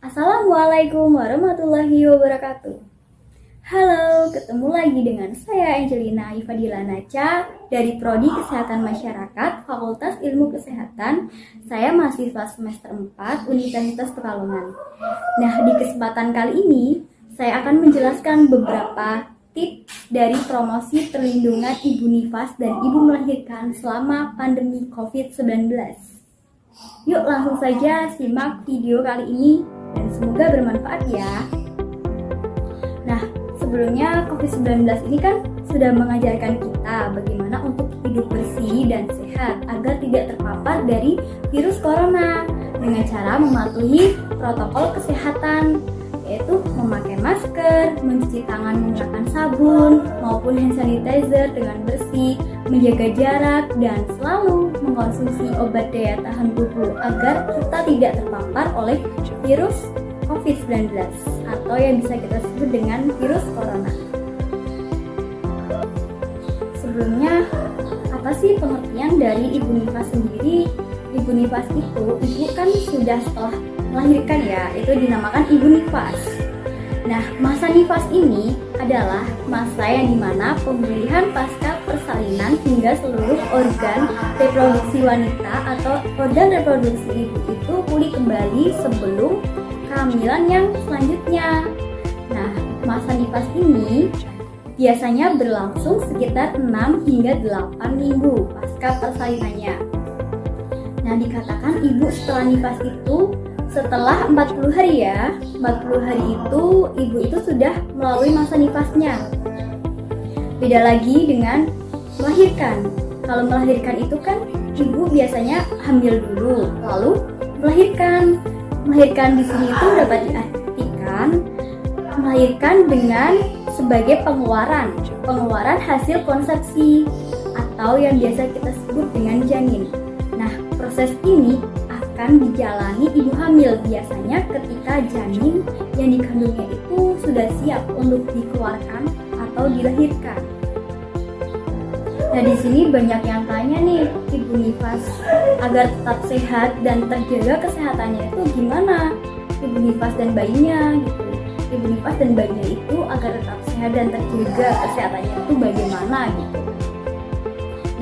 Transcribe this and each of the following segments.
Assalamualaikum warahmatullahi wabarakatuh. Halo, ketemu lagi dengan saya Angelina Ifadila Naca dari Prodi Kesehatan Masyarakat Fakultas Ilmu Kesehatan. Saya mahasiswa semester 4 Universitas Pekalongan. Nah, di kesempatan kali ini saya akan menjelaskan beberapa tips dari promosi perlindungan ibu nifas dan ibu melahirkan selama pandemi COVID-19. Yuk langsung saja simak video kali ini dan semoga bermanfaat ya. Nah, sebelumnya COVID-19 ini kan sudah mengajarkan kita bagaimana untuk hidup bersih dan sehat agar tidak terpapar dari virus corona dengan cara mematuhi protokol kesehatan, yaitu memakai masker, mencuci tangan menggunakan sabun maupun hand sanitizer dengan bersih, menjaga jarak, dan selalu mengkonsumsi obat daya tahan tubuh agar kita tidak terpapar oleh virus COVID-19 atau yang bisa kita sebut dengan virus corona. Sebelumnya, apa sih pengertian dari ibu nifas sendiri? Ibu nifas itu kan sudah setelah melahirkan ya, itu dinamakan ibu nifas. Nah, masa nifas ini adalah masa yang dimana pemulihan pasca persalinan hingga seluruh organ reproduksi wanita atau organ reproduksi ibu itu pulih kembali sebelum kehamilan yang selanjutnya. Nah, masa nifas ini biasanya berlangsung sekitar 6 hingga 8 minggu pasca persalinannya. Nah, dikatakan ibu setelah nifas itu setelah 40 hari ya. 40 hari itu ibu itu sudah melalui masa nifasnya. Beda lagi dengan melahirkan. Kalau melahirkan itu kan ibu biasanya hamil dulu, lalu melahirkan. Melahirkan di sini itu dapat diartikan melahirkan dengan sebagai pengeluaran hasil konsepsi atau yang biasa kita sebut dengan janin. Nah, proses ini akan dijalani ibu hamil biasanya ketika janin yang dikandungnya itu sudah siap untuk dikeluarkan atau dilahirkan. Nah, di sini banyak yang tanya nih, ibu nifas agar tetap sehat dan terjaga kesehatannya itu gimana? Ibu nifas dan bayinya gitu. Ibu nifas dan bayinya itu agar tetap sehat dan terjaga kesehatannya itu bagaimana gitu.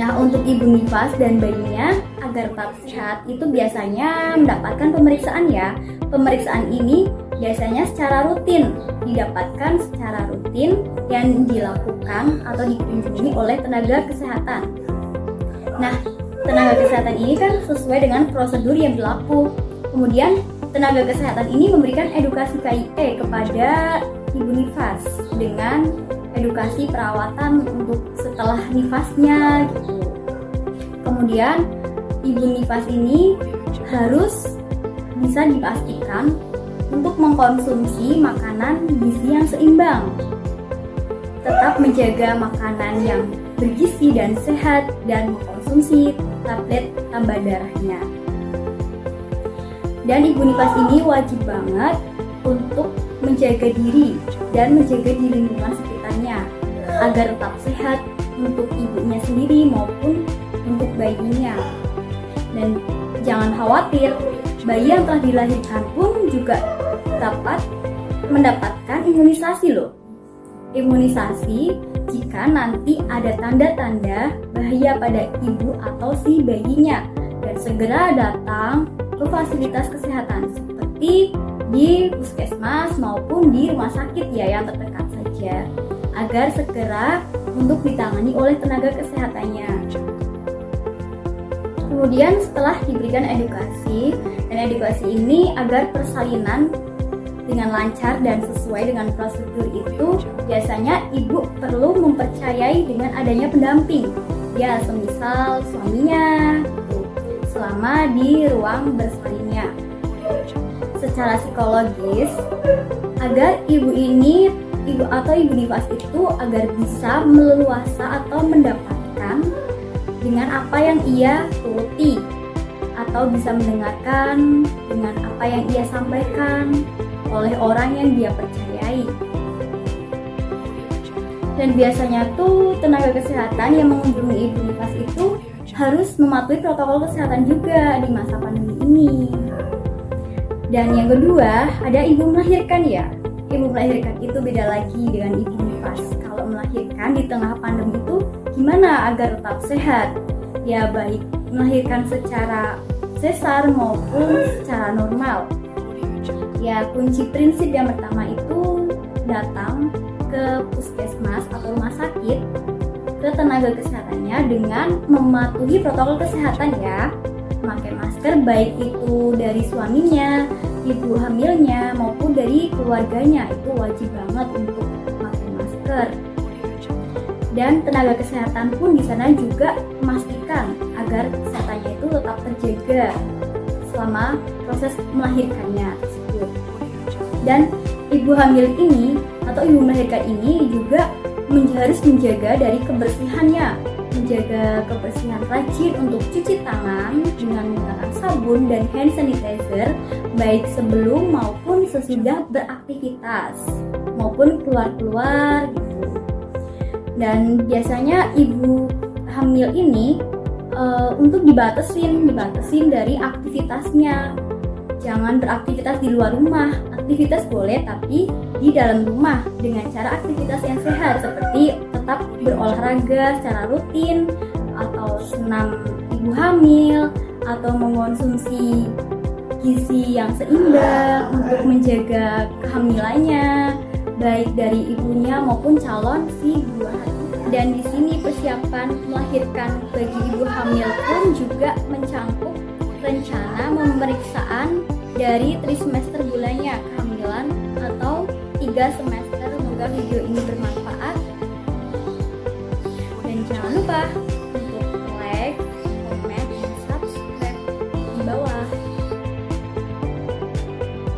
Nah, untuk ibu nifas dan bayinya agar tetap sehat itu biasanya mendapatkan pemeriksaan ya. Pemeriksaan ini biasanya secara rutin yang dilakukan atau dikunjungi oleh tenaga kesehatan. Nah, tenaga kesehatan ini kan sesuai dengan prosedur yang berlaku. Kemudian tenaga kesehatan ini memberikan edukasi KIE kepada ibu nifas dengan edukasi perawatan untuk setelah nifasnya gitu. Kemudian ibu nifas ini harus bisa dipastikan untuk mengkonsumsi makanan gizi yang seimbang. Tetap menjaga makanan yang bergizi dan sehat dan mengkonsumsi tablet tambah darahnya. Dan ibu nifas ini wajib banget untuk menjaga diri dan menjaga di lingkungan sekitarnya agar tetap sehat untuk ibunya sendiri maupun untuk bayinya. Dan jangan khawatir, bayi yang telah dilahirkan pun juga dapat mendapatkan imunisasi loh. Imunisasi jika nanti ada tanda-tanda bahaya pada ibu atau si bayinya, dan segera datang ke fasilitas kesehatan seperti di puskesmas maupun di rumah sakit ya yang terdekat saja agar segera untuk ditangani oleh tenaga kesehatannya. Kemudian setelah diberikan edukasi, dan edukasi ini agar persalinan dengan lancar dan sesuai dengan prosedur itu, biasanya ibu perlu mempercayai dengan adanya pendamping ya, semisal suaminya selama di ruang bersalinnya. Secara psikologis, agar ibu nifas itu agar bisa meleluasa atau mendapatkan dengan apa yang ia turuti atau bisa mendengarkan dengan apa yang ia sampaikan oleh orang yang dia percayai. Dan biasanya tuh tenaga kesehatan yang mengunjungi ibu nifas itu harus mematuhi protokol kesehatan juga di masa pandemi ini. Dan yang kedua, ada ibu melahirkan ya. Ibu melahirkan itu beda lagi dengan ibu nifas. Kalau melahirkan di tengah pandemi itu gimana agar tetap sehat? Ya baik melahirkan secara sesar maupun secara normal. Ya kunci prinsip yang pertama itu datang ke puskesmas atau rumah sakit, ke tenaga kesehatannya dengan mematuhi protokol kesehatan ya. Memakai masker baik itu dari suaminya, ibu hamilnya maupun dari keluarganya, itu wajib banget untuk memakai masker. Dan tenaga kesehatan pun di sana juga memastikan agar kesehatannya itu tetap terjaga selama proses melahirkannya tersebut. Dan ibu hamil ini atau ibu melahirkan ini juga harus menjaga dari kebersihannya, menjaga kebersihan rajin untuk cuci tangan dengan menggunakan sabun dan hand sanitizer baik sebelum maupun sesudah beraktivitas maupun keluar-keluar gitu. Dan biasanya ibu hamil ini untuk dibatasin dari aktivitasnya. Jangan beraktivitas di luar rumah. Aktivitas boleh tapi di dalam rumah dengan cara aktivitas yang sehat seperti tetap berolahraga secara rutin atau senam ibu hamil atau mengonsumsi gizi yang seimbang untuk menjaga kehamilannya baik dari ibunya maupun calon si buah hati. Dan di sini persiapan melahirkan bagi ibu hamil pun juga mencakup rencana pemeriksaan dari trimester bulannya kehamilan atau 3 semester. Semoga video ini bermanfaat dan jangan lupa